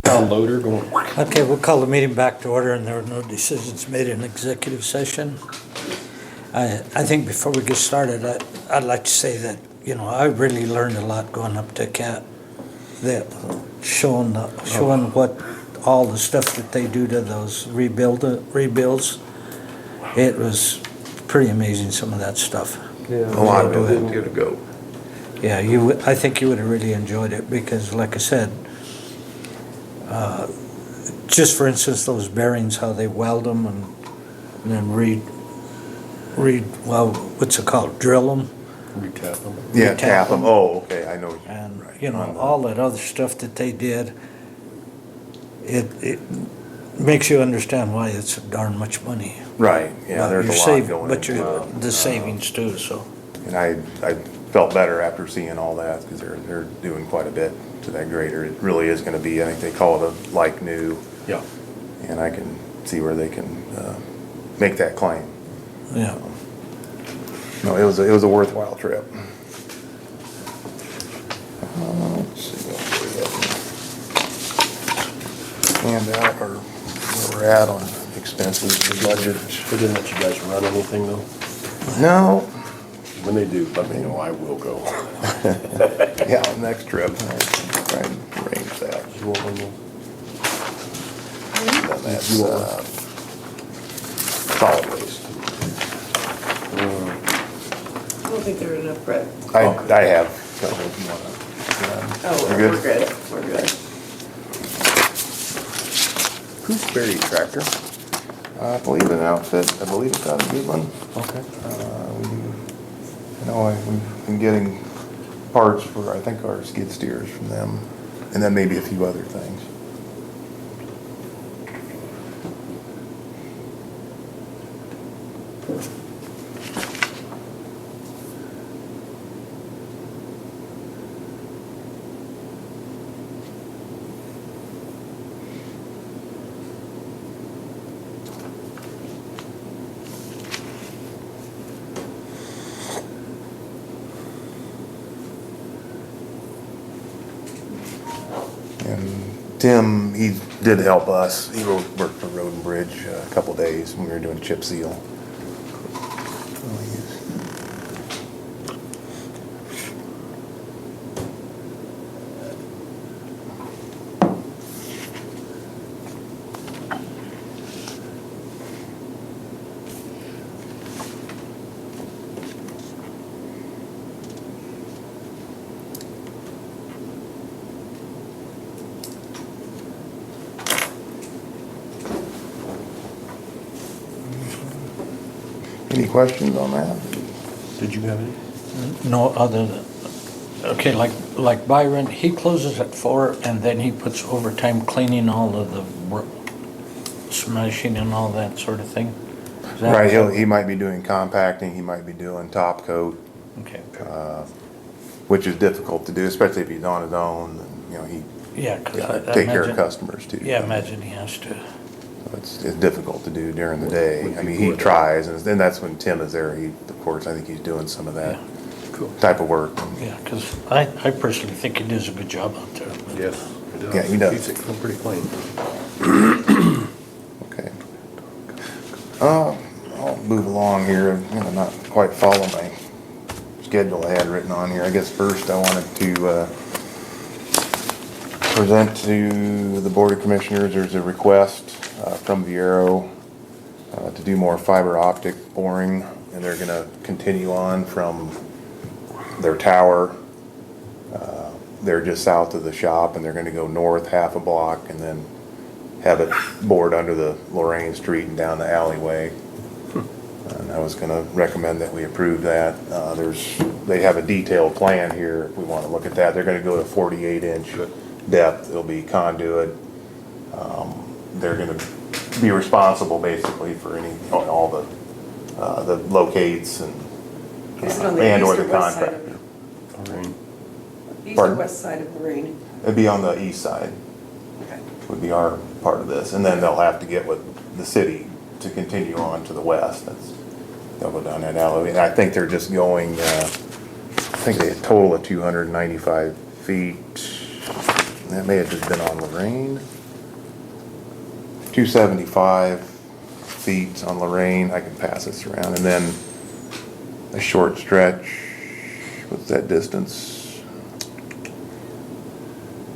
Down loader going. Okay, we'll call the meeting back to order, and there were no decisions made in executive session. I think before we get started, I'd like to say that, I really learned a lot going up to CAT. That showing what, all the stuff that they do to those rebuilds. It was pretty amazing, some of that stuff. Yeah. A lot of it didn't get a go. Yeah, I think you would have really enjoyed it because, like I said, just for instance, those bearings, how they weld them and then what's it called? Drill them. Recap them. Yeah, Retap tap them. them. Oh, okay, I know. And, Right. all that other stuff that they did, it makes you understand why it's darn much money. Right, yeah, But there's you're a lot saving- going But into you're, it. the savings too, so. And I felt better after seeing all that, because they're doing quite a bit to that grader. It really is gonna be, I think they call it a like new, Yeah. and I can see where they can, make that claim. Yeah, No, it was a worthwhile trip. Let's see what we have. Hand out, or where we're at on expenses, the budget. They didn't let you guys run anything though? No, When they do, let me know, I will go. yeah, next trip, I'll try and arrange that. You want one more? And that's, You want solid waste. I don't think there are enough, Brett. I have a couple if you wanna. Oh, You're we're good, we're good. Who's Berry Tractor? I believe an outfit, I believe it's out of Midland. Okay. We've been getting parts for, I think, our skid steers from them, and then maybe a few other things. And Tim, he did help us. He worked for Road and Bridge a couple days when we were doing chip seal. Any questions on that? Did you have any? no other than, okay, like Byron, he closes at 4 and then he puts overtime cleaning all of the work, smashing and all that sort of thing. Is that- Right, he might be doing compacting, he might be doing top coat, Okay, which is difficult to do, especially if he's on his own, and, he yeah, cause I take care of imagine- customers too. Yeah, imagine he has to, It's difficult to do during the day. Would I be mean, he good. tries, and then that's when Tim is there. Of course, I think he's doing some of that Yeah. Cool. type of work. yeah, cause I personally think he does a good job out there. but- Yes. it does. Yeah, he does. Keeps it pretty clean. Okay. I'll move along here. I'm gonna not quite follow my schedule I had written on here. I guess first I wanted to, present to the Board of Commissioners, there's a request, from Viero, to do more fiber optic boring, and they're gonna continue on from their tower. They're just south of the shop, and they're gonna go north half a block and then have it bored under the Lorraine Street and down the alleyway. And I was gonna recommend that we approve that. They have a detailed plan here, if we wanna look at that. They're gonna go to 48-inch Good. depth, it'll be conduit. They're gonna be responsible basically for all the locates and, Is it on the and east or or the west side contractor. Lorraine. East or Pardon? west side of Lorraine? It'd be on the east side, Okay. would be our part of this, and then they'll have to get with the city to continue on to the west. They'll go down that alley, and I think they're just going, I think they had a total of 295 feet. that may have just been on Lorraine. 275 feet on Lorraine, I can pass this around, and then a short stretch, what's that distance?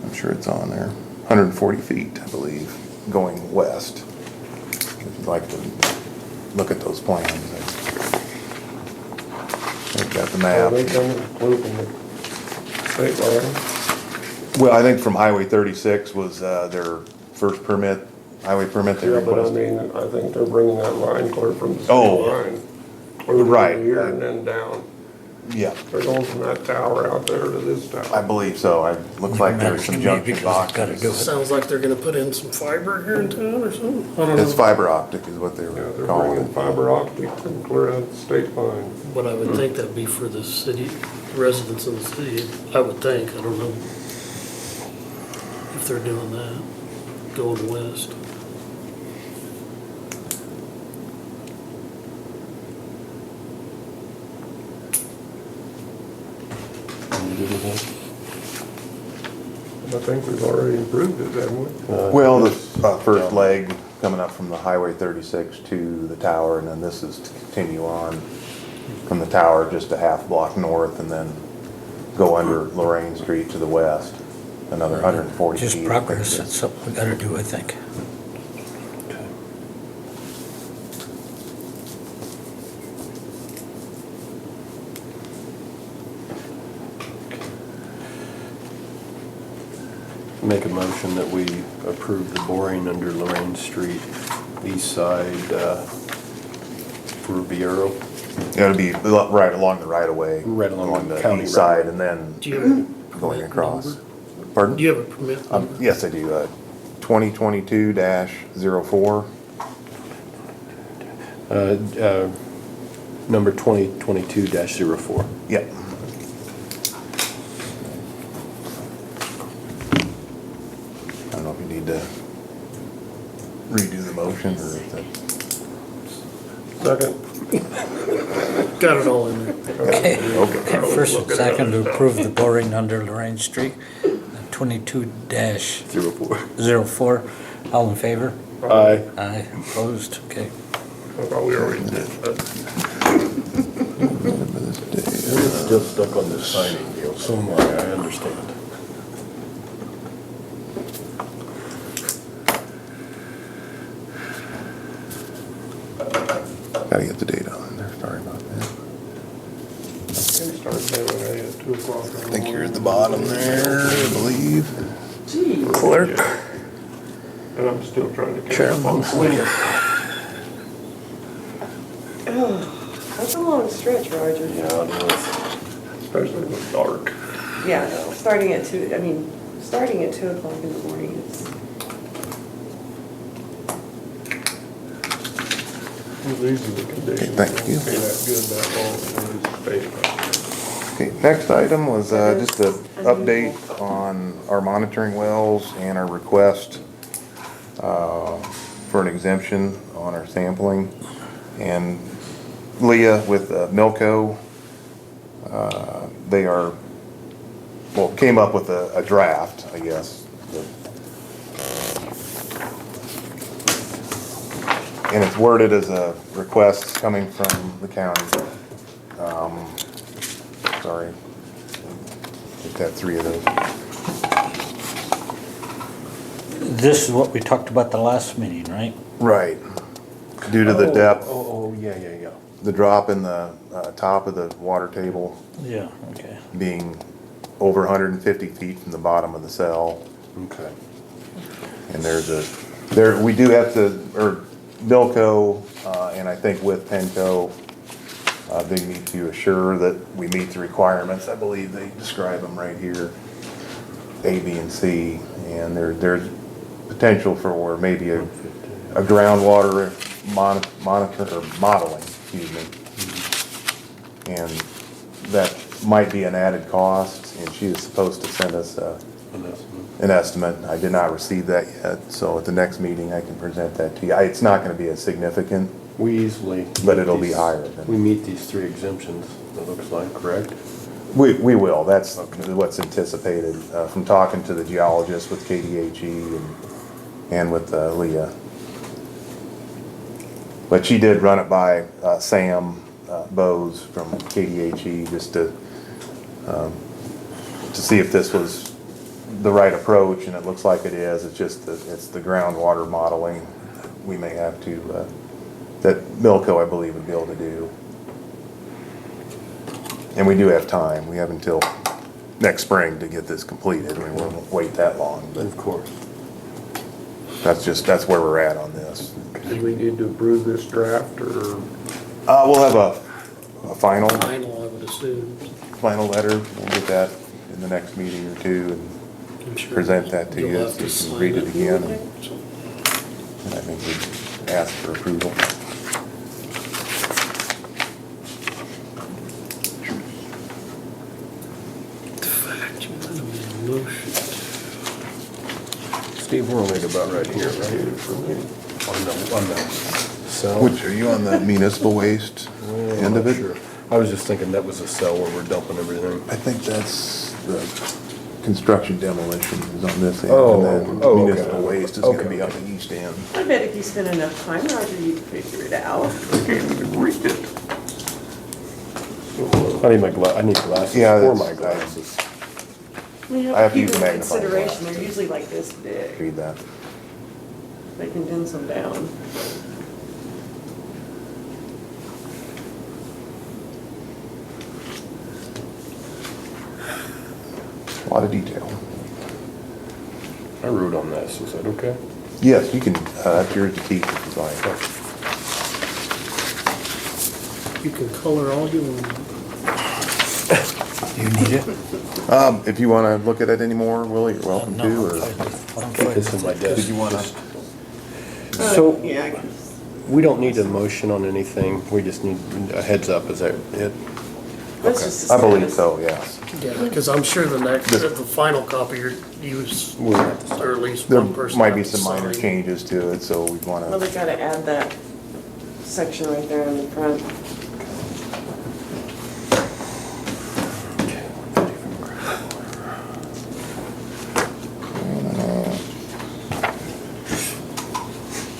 I'm sure it's on there, 140 feet, I believe, going west. If you'd like to look at those plans. I've got the Are they map. coming close from the state line? Well, I think from Highway 36 was their first permit, highway permit they Yeah, but I requested. mean, I think they're bringing that line clear from the state Oh, line. Clear right. from here and then down. Yeah, They're going from that tower out there to this I tower. believe so. Looks like there's some junction Gotta do boxes. it. Sounds like they're gonna put in some fiber here in town or something. I don't It's know, fiber optic is what they Yeah, were they're calling bringing it. fiber optic and clear out the state line. but I would think that'd be for the city, residents of the city. I would think, I don't know if they're doing that, going west. You good with I think we've already improved it, haven't we? that? Well, the first leg coming up from the Highway 36 to the tower, and then this is to continue on from the tower just a half block north and then go under Lorraine Street to the west, another 140 feet. Just progress, that's something we gotta do, I think. Okay. Make a motion that we approve the boring under Lorraine Street, east side, for Viero. It'll be right along the right of way. Right along the the county east side right-of-way. and then Do you have a going permit across. number? Pardon? Do you have a permit number? Yes, I do. 2022-04. Number 2022-04. Yep. I don't know if you need to redo the motion or if that. Second. Got it all in there. Okay, Okay. first and second to approve the boring under Lorraine Street, 22-04. 04. All in favor? Aye. Aye, opposed, okay. I thought we already did that. We're still stuck on this signing deal, so am I understand. Gotta get the date on there. Sorry about that. We started doing it at 2 o'clock. I think you're at the bottom there, I believe. Gee, Clerk. And I'm still trying to catch up on Chairman. sleep. that's a long stretch, Roger. Yeah, it is. Especially in the dark. Yeah, no, starting at 2 o'clock in the morning, it's, These are the conditions. Thank you. Won't be that good that long in this state. Okay, next item was just an update on our monitoring wells and our request for an exemption on our sampling. And Leah with Milco, they are, well, came up with a draft, I guess. And it's worded as a request coming from the county. Sorry. Just had 3 of those. This is what we talked about the last meeting, right? Right. Due to the depth, Oh, yeah. the drop in the top of the water table Yeah, okay. being over 150 feet from the bottom of the cell. Okay. And we do have to, or Milco, and I think with Penco, they need to assure that we meet the requirements. I believe they describe them right here, A, B, and C. And there's potential for maybe a groundwater monitor, or modeling, excuse me. And that might be an added cost, and she is supposed to send us an estimate. I did not receive that yet, so at the next meeting, I can present that to you. It's not gonna be as significant. We easily. But it'll be higher than- We meet these 3 exemptions, it looks like, correct? We will, that's what's anticipated, from talking to the geologist with KDHE and with Leah. But she did run it by Sam Bowes from KDHE just to see if this was the right approach, and it looks like it is. It's just it's the groundwater modeling we may have to, that Milco, I believe, would be able to do. And we do have time. We have until next spring to get this completed. I mean, we won't wait that long, but Of course. that's where we're at on this. Do we need to approve this draft, or? We'll have a final Final, I would assume. letter. We'll get that in the next meeting or two and I'm sure present that to you'll you have so to you can sign read it again. And So, I think we ask for approval. the fact you might have made a motion. Steve, we're only about right here, right? On the cell. Which, are you on the municipal waste Well, end of I'm it? not sure. I was just thinking that was a cell where we're dumping everything. I think that's the construction demolition is on this end. Oh, And then oh, okay. municipal waste is gonna Okay. be on the east end. I bet if you spend enough time, Roger, you'd figure it out. I can't even read it. I need I need glasses Yeah, for that's- my glasses. We I have to keep use in a magnifying consideration, glass. they're usually like this big. Read that. They condense them down. A lot of detail. I wrote on this, is that okay? Yes, you can, that's yours to keep if you like. You can color all you want. You need it? If you wanna look at it anymore, Willie, you're welcome No, to, or? I'm Keep fine this in with my it. desk. Did you wanna? So, Yeah, I guess. we don't need a motion on anything, we just need a heads up, is that it? That's just a I believe status. so, yes. Yeah, because I'm sure the final copy you're We'll have to sign. or at least There one person. might be has to some minor sign. changes to it, so we Well, wanna, they gotta add that section right there in the front.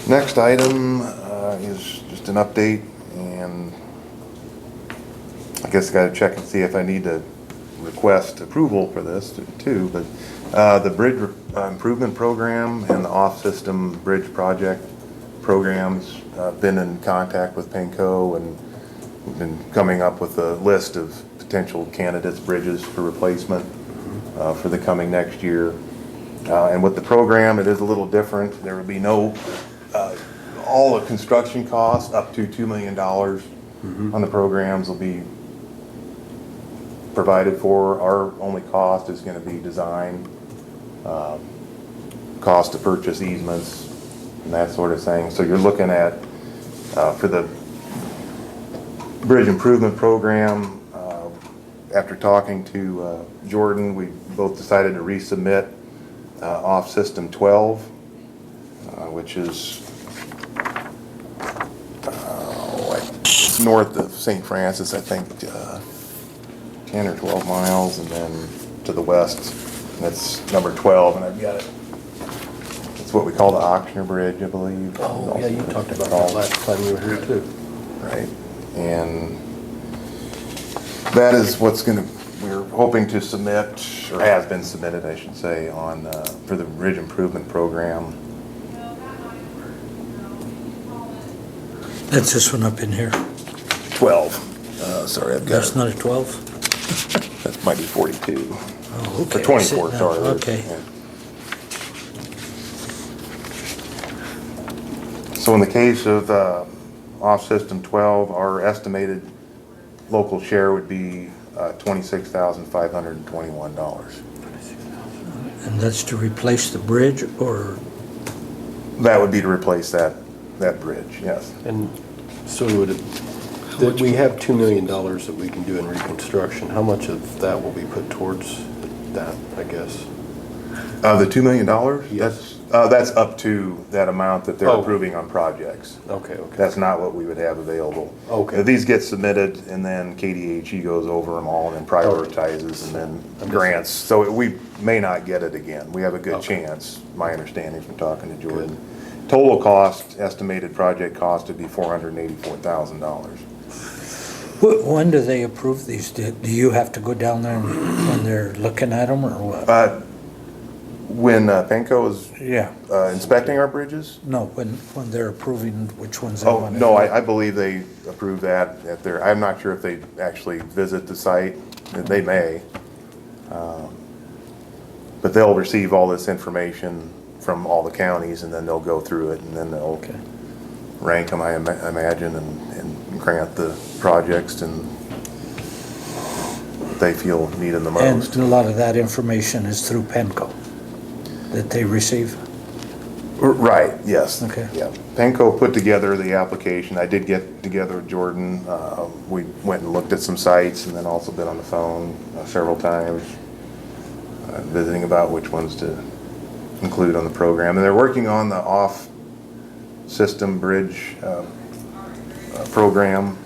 next item is just an update, and I guess I gotta check and see if I need to request approval for this too, but the bridge improvement program and the off-system bridge project programs, been in contact with Penco, and we've been coming up with a list of potential candidates, bridges for replacement for the coming next year. And with the program, it is a little different. There will be no, all the construction costs up to $2 million on the programs will be provided for. Our only cost is gonna be design, cost to purchase easements, and that sort of thing. So you're looking at, for the bridge improvement program, after talking to Jordan, we both decided to resubmit off System 12, which is it's north of St. Francis, I think, 10 or 12 miles, and then to the west, that's number 12, and I've got it. It's what we call the Auctioner Bridge, I believe. Oh, yeah, you talked about that last time you were here too. Right, and that is what's gonna, we're hoping to submit, or has been submitted, I should say, on, for the bridge improvement program. That's this one up in here. 12, sorry, I've got, That's not a 12? that might be 42. Oh, okay. Or 24, Sit down. sorry. Okay. Yeah. So in the case of off System 12, our estimated local share would be $26,521. And that's to replace the bridge, or, That would be to replace that bridge, yes. And so would it, that we have $2 million that we can do in reconstruction, how much of that will be put towards that, I guess? The $2 million? Yes. That's up to that amount that they're Oh. approving on projects. Okay, okay. That's not what we would have available. Okay. These get submitted, and then KDHE goes over them all and then prioritizes and then grants. So we may not get it again. We have a good Okay. chance, my understanding from talking to Jordan. Total cost, estimated project cost would be $484,000. When do they approve these? Do you have to go down there when they're looking at them, or what? When Penco is Yeah, inspecting our bridges? no, when they're approving which ones they Oh, want to. no, I believe they approve that at their, I'm not sure if they actually visit the site. They may. But they'll receive all this information from all the counties, and then they'll go through it, and then they'll rank them, I imagine, and grant the projects and they feel needing the And most. a lot of that information is through Penco that they receive? Right, yes. Okay. Yeah. Penco put together the application. I did get together with Jordan. We went and looked at some sites and then also been on the phone several times, visiting about which ones to include on the program. And they're working on the off-system bridge program,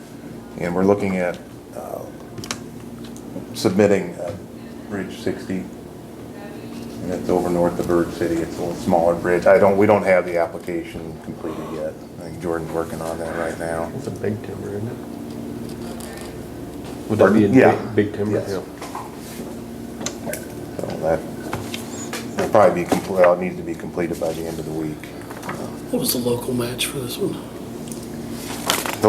and we're looking at submitting Bridge 60. And it's over north of Bird City. It's a little smaller bridge. We don't have the application completed yet. I think Jordan's working on that right now. It's a big timber, isn't it? Would that be in Yeah. big timber? Yes. Yeah. So that will probably be well, it needs to be completed by the end of the week. What was the local match for this one? The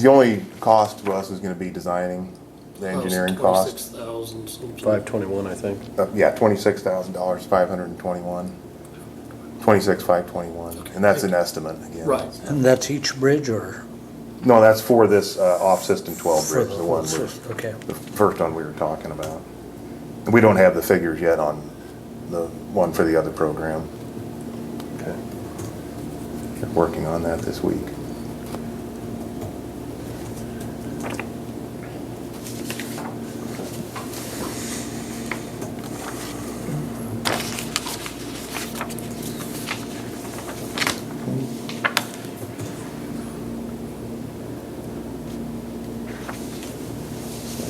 only cost to us is gonna be designing, the engineering cost. 26,000 something. 521, I think. Yeah, $26,000, 521. 26,521, and that's an estimate again. Right. And that's each bridge, or? No, that's for this off-system 12 for bridge, the the one, whole system? Okay. the first one we were talking about. We don't have the figures yet on the one for the other program. Okay. They're working on that this week.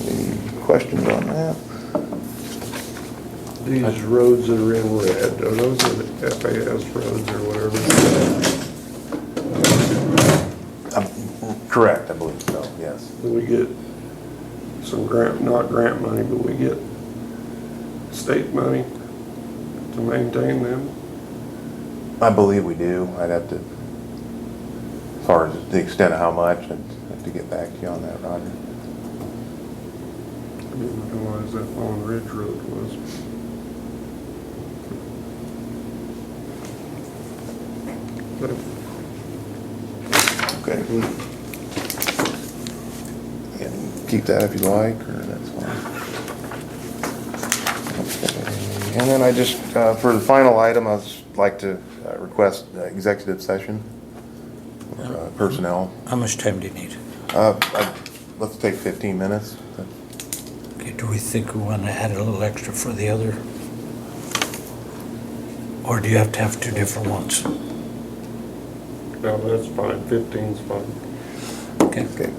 Any questions on that? These roads that are in red, are those the FAS roads or whatever? Correct, I believe so, yes. Do we get some not grant money, but we get state money to maintain them? I believe we do. I'd have to, as far as the extent of how much, I'd have to get back to you on that, Roger. I didn't realize that Long Ridge Road was. But Okay. Yeah, keep that if you like, or that's fine. Okay. And then I just, for the final item, I'd like to request executive session for personnel. How much time do you need? Let's take 15 minutes. Okay, do we think we want to add a little extra for the other? Or do you have to have two different ones? no, that's fine, 15's fine. Okay. Okay.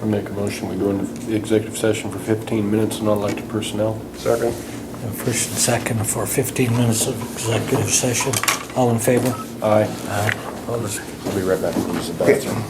I make a motion, we go into the executive session for 15 minutes, non-elected personnel. Second? First and second for 15 minutes of executive session. All in favor? Aye. Aye. Opposed? I'll be right back to use the Okay. bathroom.